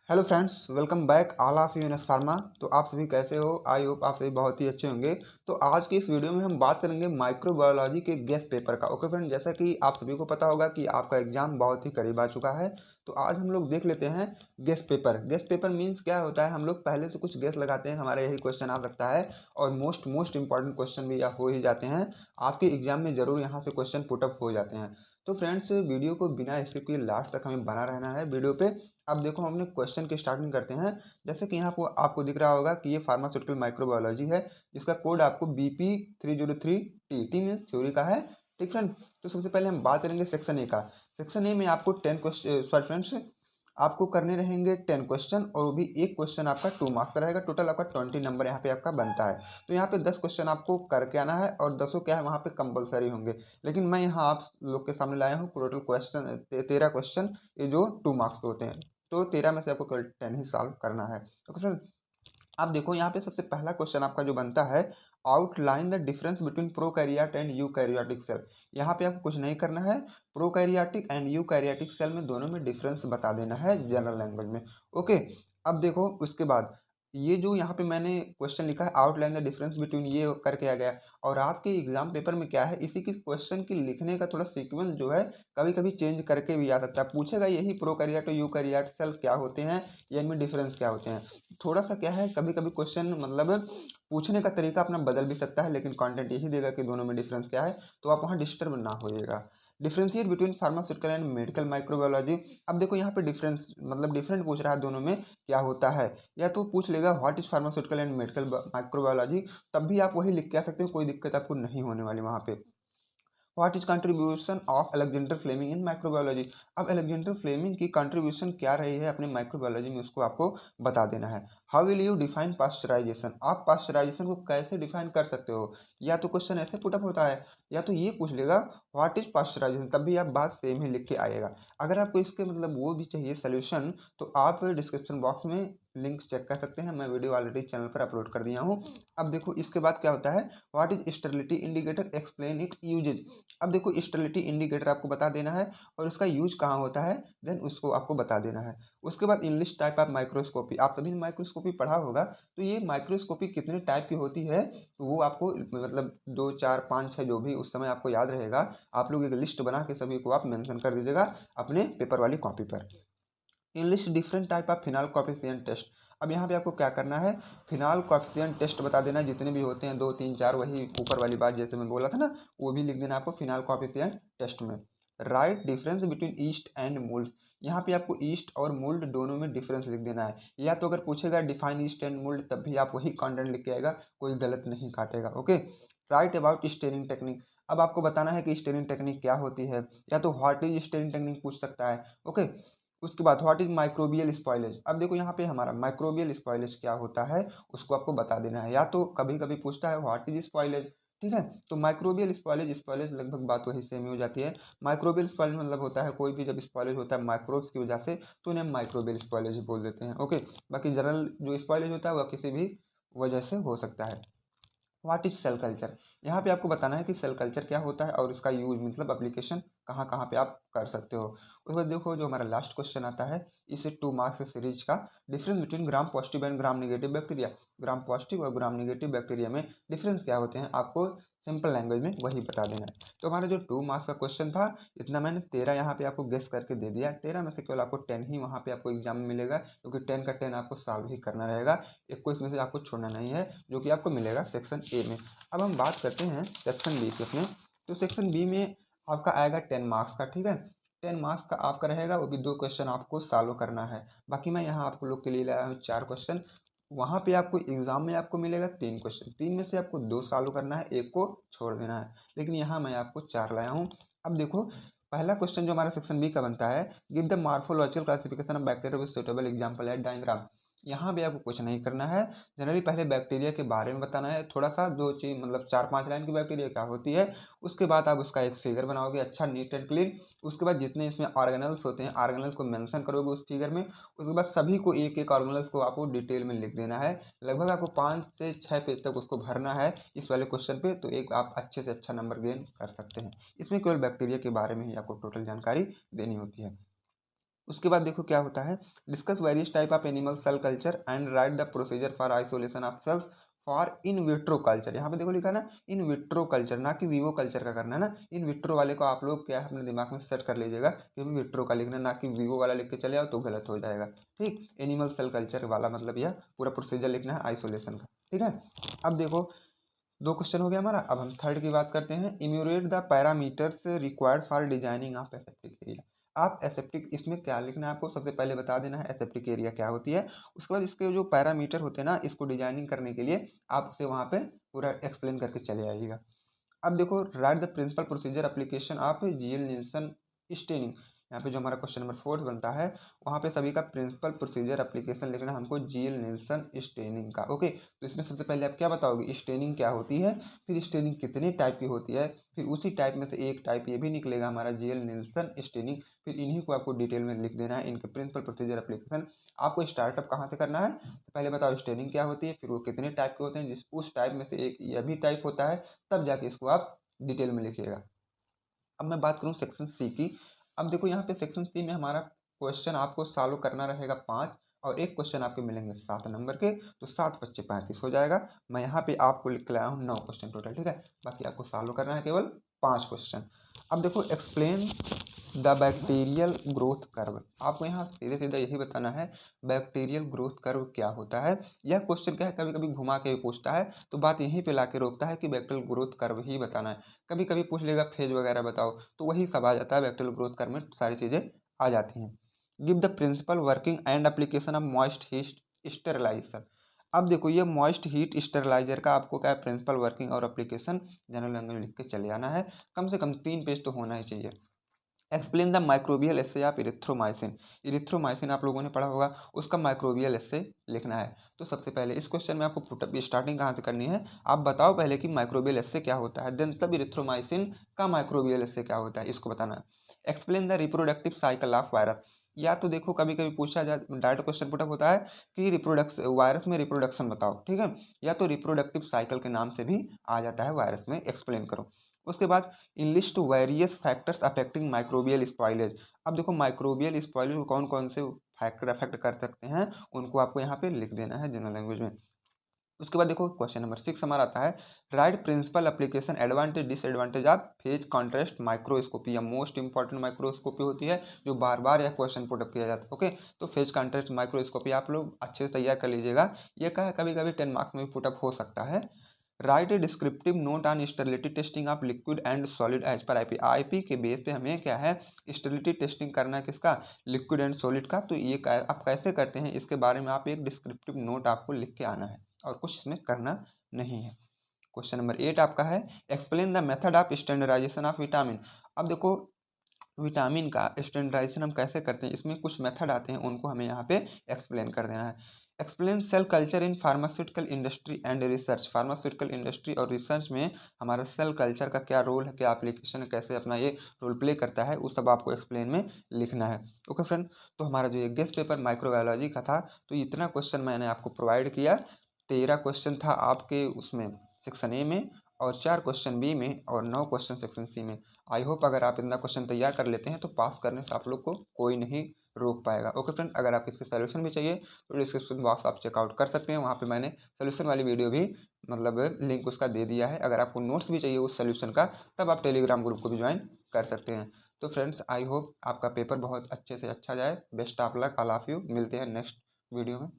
Hello friends, welcome back all of you in pharma. तो आप सभी कैसे हो? आई होप आप सभी बहुत ही अच्छे होंगे। तो आज की इस वीडियो में हम बात करेंगे माइक्रोबायोलॉजी के गेस्ट पेपर का। ओके फ्रेंड, जैसा कि आप सभी को पता होगा कि आपका एग्जाम बहुत ही करीब आ चुका है। तो आज हम लोग देख लेते हैं guest paper. Guest paper means क्या होता है? हम लोग पहले से कुछ गेस्ट लगाते हैं, हमारा यही क्वेश्चन आ सकता है और मोस्ट इंपॉर्टेंट क्वेश्चन भी हो ही जाते हैं। आपके एग्जाम में जरूर यहाँ से क्वेश्चन पुटअप हो जाते हैं। तो फ्रेंड्स, वीडियो को बिना स्किप किए लास्ट तक हमें बना रहना है वीडियो पे। अब देखो, हम अपने क्वेश्चन की स्टार्टिंग करते हैं। जैसे कि यहाँ पर आपको दिख रहा होगा कि ये फार्मास्यूटिकल माइक्रोबायोलॉजी है, जिसका कोड आपको BP 303 टी में थ्योरी का है। ठीक फ्रेंड, तो सबसे पहले हम बात करेंगे सेक्शन ए का। सेक्शन ए में आपको 10 क्वेश्चन, सॉरी फ्रेंड्स, आपको करने रहेंगे 10 क्वेश्चन, और वो भी एक क्वेश्चन आपका 2 मार्क्स का रहेगा। टोटल आपका 20 नंबर यहाँ पे आपका बनता है। तो यहाँ पे 10 क्वेश्चन आपको करके आना है, और 10 क्या है वहाँ पे कंपलसरी होंगे। लेकिन मैं यहाँ आप लोग के सामने लाया हूँ टोटल क्वेश्चन 13 क्वेश्चन, ये जो 2 मार्क्स के होते हैं। तो 13 में से आपको केवल 10 ही सॉल्व करना है। ओके फ्रेंड, आप देखो यहाँ पे सबसे पहला क्वेश्चन आपका जो बनता है, outline the difference between prokaryote and eukaryotic cell. यहाँ पे आपको कुछ नहीं करना है, प्रोकैरियोटिक एंड यूकैरियोटिक सेल में दोनों में डिफरेंस बता देना है जनरल लैंग्वेज में। ओके, अब देखो उसके बाद ये जो यहाँ पे मैंने क्वेश्चन लिखा है, आउटलाइन द डिफरेंस बिटवीन, ये करके आ गया। और आपके एग्जाम पेपर में क्या है, इसी की क्वेश्चन की लिखने का थोड़ा सीक्वेंस जो है कभी कभी चेंज करके भी आ सकता है। पूछेगा यही प्रोकैरियोट और यूकैरियोट सेल क्या होते हैं या इनमें डिफरेंस क्या होते हैं। थोड़ा सा क्या है, कभी कभी क्वेश्चन मतलब पूछने का तरीका अपना बदल भी सकता है, लेकिन कंटेंट यही देगा कि दोनों में डिफरेंस क्या है। तो आप वहाँ डिस्टर्ब ना होइएगा। Differentiate between pharmaceutical and medical microbiology. अब देखो यहाँ पे डिफरेंस मतलब डिफरेंट पूछ रहा है, दोनों में क्या होता है। या तो पूछ लेगा what is pharmaceutical and medical microbiology, तब भी आप वही लिख के आ सकते हो, कोई दिक्कत आपको नहीं होने वाली वहाँ पे। What is contribution of Alexander Fleming in microbiology. अब अलेक्जेंडर फ्लेमिंग की कंट्रीब्यूशन क्या रही है अपने माइक्रोबायोलॉजी में, उसको आपको बता देना है। How will you define pasteurisation. आप पास्चराइजेशन को कैसे डिफाइन कर सकते हो? या तो क्वेश्चन ऐसे पुटअप होता है, या तो ये पूछ लेगा व्हाट इज पास्चराइजेशन, तब भी आप बात सेम ही लिख के आएगा। अगर आपको इसके मतलब वो भी चाहिए सोल्यूशन, तो आप डिस्क्रिप्शन बॉक्स में लिंक चेक कर सकते हैं, मैं वीडियो ऑलरेडी चैनल पर अपलोड कर दिया हूँ। अब देखो इसके बाद क्या होता है, what is sterility indicator, explain it uses. अब देखो स्टेरिलिटी इंडिकेटर आपको बता देना है, और उसका यूज कहाँ होता है देन उसको आपको बता देना है। उसके बाद इंग्लिश टाइप ऑफ माइक्रोस्कोपी, आप सभी ने माइक्रोस्कोपी पढ़ा होगा। तो ये माइक्रोस्कोपी कितने टाइप की होती है, तो वो आपको मतलब 2 4 5 6 जो भी उस समय आपको याद रहेगा, आप लोग एक लिस्ट बना के सभी को आप मेंशन कर दीजिएगा अपने पेपर वाली कॉपी पर। English different type of phenol coefficient test. अब यहाँ पे आपको क्या करना है, फिनाल कोएफिशिएंट टेस्ट बता देना है, जितने भी होते हैं 2 3 4, वही ऊपर वाली बात जैसे मैं बोला था ना, वो भी लिख देना आपको फिनाल कोएफिशिएंट टेस्ट में। Right difference between east and mould. यहाँ पे आपको ईस्ट और मोल्ड दोनों में डिफरेंस लिख देना है। या तो अगर पूछेगा डिफाइन ईस्ट एंड मोल्ड, तब भी आप वही कंटेंट लिख के आएगा, कोई गलत नहीं काटेगा। Okay, right about steering technique. अब आपको बताना है कि स्टेरिंग टेक्निक क्या होती है, या तो व्हाट इज स्टेरिंग टेक्निक पूछ सकता है। ओके, उसके बाद व्हाट इज माइक्रोबियल स्पॉयलेज। अब देखो यहाँ पे हमारा माइक्रोबियल स्पॉयलेज क्या होता है, उसको आपको बता देना है। या तो कभी कभी पूछता है व्हाट इज स्पॉयलेज, ठीक है। तो माइक्रोबियल स्पॉयलेज, स्पॉयलेज लगभग बात वही सेम ही हो जाती है। माइक्रोबियल स्पॉयलेज मतलब होता है कोई भी जब स्पॉयलेज होता है माइक्रोब्स की वजह से, तो उन्हें माइक्रोबियल स्पॉयलेज बोल देते हैं। ओके, बाकी जनरल जो स्पॉयलेज होता है वह किसी भी वजह से हो सकता है। What is cell culture. यहाँ पे आपको बताना है कि सेल कल्चर क्या होता है और इसका यूज मतलब एप्लीकेशन कहाँ कहाँ पे आप कर सकते हो। उसके बाद देखो जो हमारा लास्ट क्वेश्चन आता है, इसे 2 मार्क्स सीरीज का, difference between gram positive and gram negative bacteria. Gram positive और ग्राम नेगेटिव बैक्टीरिया में डिफरेंस क्या होते हैं, आपको सिंपल लैंग्वेज में वही बता देना है। तो हमारा जो 2 मार्क्स का क्वेश्चन था, इतना मैंने 13 यहाँ पे आपको गेस करके दे दिया। 13 में से केवल आपको 10 ही वहाँ पे आपको एग्जाम में मिलेगा, क्योंकि 10 का 10 आपको सॉल्व ही करना रहेगा। एक को इसमें से आपको छोड़ना नहीं है, जो कि आपको मिलेगा सेक्शन ए में। अब हम बात करते हैं सेक्शन बी के उसमें। तो सेक्शन बी में आपका आएगा 10 मार्क्स का, ठीक है। 10 मार्क्स का आपका रहेगा, वो भी 2 क्वेश्चन आपको सॉल्व करना है। बाकी मैं यहाँ आपको लोग के लिए लाया हूँ 4 क्वेश्चन। वहाँ पे आपको एग्जाम में आपको मिलेगा 3 क्वेश्चन, 3 में से आपको 2 सॉल्व करना है, एक को छोड़ देना है। लेकिन यहाँ मैं आपको 4 लाया हूँ। अब देखो पहला क्वेश्चन जो हमारा सेक्शन बी का बनता है, give the morphological classification of bacteria with suitable example at diagram. यहाँ भी आपको कुछ नहीं करना है। जनरली पहले बैक्टीरिया के बारे में बताना है, थोड़ा सा दो चीज मतलब 4 5 लाइन की बैक्टीरिया क्या होती है। उसके बाद आप उसका एक फिगर बनाओगे अच्छा नीट एंड क्लीन। उसके बाद जितने इसमें ऑर्गेनल्स होते हैं, ऑर्गेनल्स को मेंशन करोगे उस फिगर में। उसके बाद सभी को एक एक ऑर्गेनल्स को आपको डिटेल में लिख देना है। लगभग आपको 5 से 6 पेज तक उसको भरना है इस वाले क्वेश्चन पे, तो एक आप अच्छे से अच्छा नंबर गेन कर सकते हैं। इसमें केवल बैक्टीरिया के बारे में ही आपको टोटल जानकारी देनी होती है। उसके बाद देखो क्या होता है, discuss various type of animal cell culture and write the procedure for isolation of cells for in vitro culture. यहाँ पे देखो लिखा है ना इन विट्रो कल्चर, ना कि विवो कल्चर का करना है ना। इन विट्रो वाले को आप लोग क्या है अपने दिमाग में सेट कर लीजिएगा कि विट्रो का लिखना, ना कि विवो वाला लिख के चले आओ तो गलत हो जाएगा। ठीक, एनिमल सेल कल्चर वाला मतलब यह पूरा प्रोसीजर लिखना है आइसोलेशन का। ठीक है, अब देखो 2 क्वेश्चन हो गया हमारा। अब हम थर्ड की बात करते हैं। Enumerate the parameters required for designing of aseptic area. आप एसेप्टिक, इसमें क्या लिखना है आपको, सबसे पहले बता देना है एसेप्टिक एरिया क्या होती है। उसके बाद इसके जो पैरामीटर होते हैं ना, इसको डिजाइनिंग करने के लिए आप उसे वहाँ पे पूरा एक्सप्लेन करके चले आइएगा। अब देखो write the principle procedure application of Ziehl Neelsen staining. यहाँ पे जो हमारा क्वेश्चन नंबर 4 बनता है, वहाँ पे सभी का प्रिंसिपल प्रोसीजर एप्लीकेशन लिखना है हमको जीएल निल्सन स्टेनिंग का। ओके, तो इसमें सबसे पहले आप क्या बताओगे, स्टेनिंग क्या होती है, फिर स्टेनिंग कितने टाइप की होती है, फिर उसी टाइप में से एक टाइप ये भी निकलेगा हमारा जीएल निल्सन स्टेनिंग। फिर इन्हीं को आपको डिटेल में लिख देना है, इनके प्रिंसिपल प्रोसीजर एप्लीकेशन। आपको स्टार्टअप कहाँ से करना है, तो पहले बताओ स्टेनिंग क्या होती है, फिर वो कितने टाइप के होते हैं, जिस उस टाइप में से एक यह भी टाइप होता है, तब जाके इसको आप डिटेल में लिखिएगा। अब मैं बात करूं सेक्शन सी की। अब देखो यहाँ पे सेक्शन सी में हमारा क्वेश्चन आपको सॉल्व करना रहेगा 5, और एक क्वेश्चन आपके मिलेंगे 7 नंबर के, तो 7 × 5 = 35 हो जाएगा। मैं यहाँ पे आपको लिख के लाया हूँ 9 क्वेश्चन टोटल। ठीक है, बाकी आपको सॉल्व करना है केवल 5 क्वेश्चन। अब देखो explain the bacterial growth curve. आपको यहाँ सीधे सीधा यही बताना है बैक्टीरियल ग्रोथ कर्व क्या होता है। यह क्वेश्चन क्या है, कभी कभी घुमा के भी पूछता है, तो बात यहीं पे लाके रोकता है कि बैक्टीरियल ग्रोथ कर्व ही बताना है। कभी कभी पूछ लेगा फेज वगैरह बताओ, तो वही सब आ जाता है, बैक्टीरियल ग्रोथ कर्व में सारी चीज़ें आ जाती हैं। Give the principle working and application of moist heat sterilisation. अब देखो ये मॉइस्ट हीट स्टेरिलाइजर का आपको क्या है, प्रिंसिपल वर्किंग और एप्लीकेशन जनरल लैंग्वेज लिख के चले आना है। कम से कम 3 पेज तो होना ही चाहिए। Explain the microbial essay of erythromycin. Erythromycin आप लोगों ने पढ़ा होगा, उसका माइक्रोबियल एसे लिखना है। तो सबसे पहले इस क्वेश्चन में आपको स्टार्टिंग कहाँ से करनी है, आप बताओ पहले कि माइक्रोबियल एसे क्या होता है, देन तब इरिथ्रोमाइसिन का माइक्रोबियल एसे क्या होता है, इसको बताना है। Explain the reproductive cycle of virus. या तो देखो कभी कभी पूछा जाए, डायरेक्ट क्वेश्चन पुटअप होता है कि रिप्रोडक्शन, वायरस में रिप्रोडक्शन बताओ। ठीक है, या तो रिप्रोडक्टिव साइकिल के नाम से भी आ जाता है, वायरस में एक्सप्लेन करो। उसके बाद enlist various factors affecting microbial spoilage. अब देखो माइक्रोबियल स्पॉइलेज को कौन कौन से फैक्टर अफेक्ट कर सकते हैं, उनको आपको यहाँ पे लिख देना है जनरल लैंग्वेज में। उसके बाद देखो क्वेश्चन नंबर 6 हमारा आता है write principle application advantage disadvantage of phase contrast microscopy. या मोस्ट इंपॉर्टेंट माइक्रोस्कोपी होती है जो बार बार यह क्वेश्चन पुटअप किया जाता है। ओके, तो फेज कॉन्ट्रास्ट माइक्रोस्कोपी आप लोग अच्छे से तैयार कर लीजिएगा। ये क्या है, कभी कभी 10 मार्क्स में भी पुटअप हो सकता है। Write a descriptive note on sterility testing of liquid and solid as per IP. IP के बेस पे हमें क्या है, स्टेरिलिटी टेस्टिंग करना है, किसका, लिक्विड एंड सॉलिड का। तो ये आप कैसे करते हैं, इसके बारे में आप एक डिस्क्रिप्टिव नोट आपको लिख के आना है, और कुछ इसमें करना नहीं है। क्वेश्चन नंबर 8 आपका है explain the method of standardisation of vitamin. अब देखो विटामिन का स्टैंडर्डाइजेशन हम कैसे करते हैं, इसमें कुछ मेथड आते हैं, उनको हमें यहाँ पे एक्सप्लेन कर देना है। Explain cell culture in pharmaceutical industry and research. Pharmaceutical industry और रिसर्च में हमारा सेल कल्चर का क्या रोल है, क्या एप्लीकेशन है, कैसे अपना ये रोल प्ले करता है, वो सब आपको एक्सप्लेन में लिखना है। ओके फ्रेंड, तो हमारा जो ये गेस्ट पेपर माइक्रोबायोलॉजी का था, तो इतना क्वेश्चन मैंने आपको प्रोवाइड किया। 13 क्वेश्चन था आपके उसमें सेक्शन ए में, और 4 क्वेश्चन बी में, और 9 क्वेश्चन सेक्शन सी में। आई होप अगर आप इतना क्वेश्चन तैयार कर लेते हैं तो पास करने से आप लोग को कोई नहीं रोक पाएगा। ओके फ्रेंड, अगर आप इसके सोल्यूशन भी चाहिए तो डिस्क्रिप्शन बॉक्स आप चेकआउट कर सकते हैं, वहाँ पे मैंने सोल्यूशन वाली वीडियो भी मतलब लिंक उसका दे दिया है। अगर आपको नोट्स भी चाहिए उस सोल्यूशन का, तब आप टेलीग्राम ग्रुप को भी ज्वाइन कर सकते हैं। तो फ्रेंड्स आई होप आपका पेपर बहुत अच्छे से अच्छा जाए। Best of luck, all of you. मिलते हैं नेक्स्ट वीडियो में।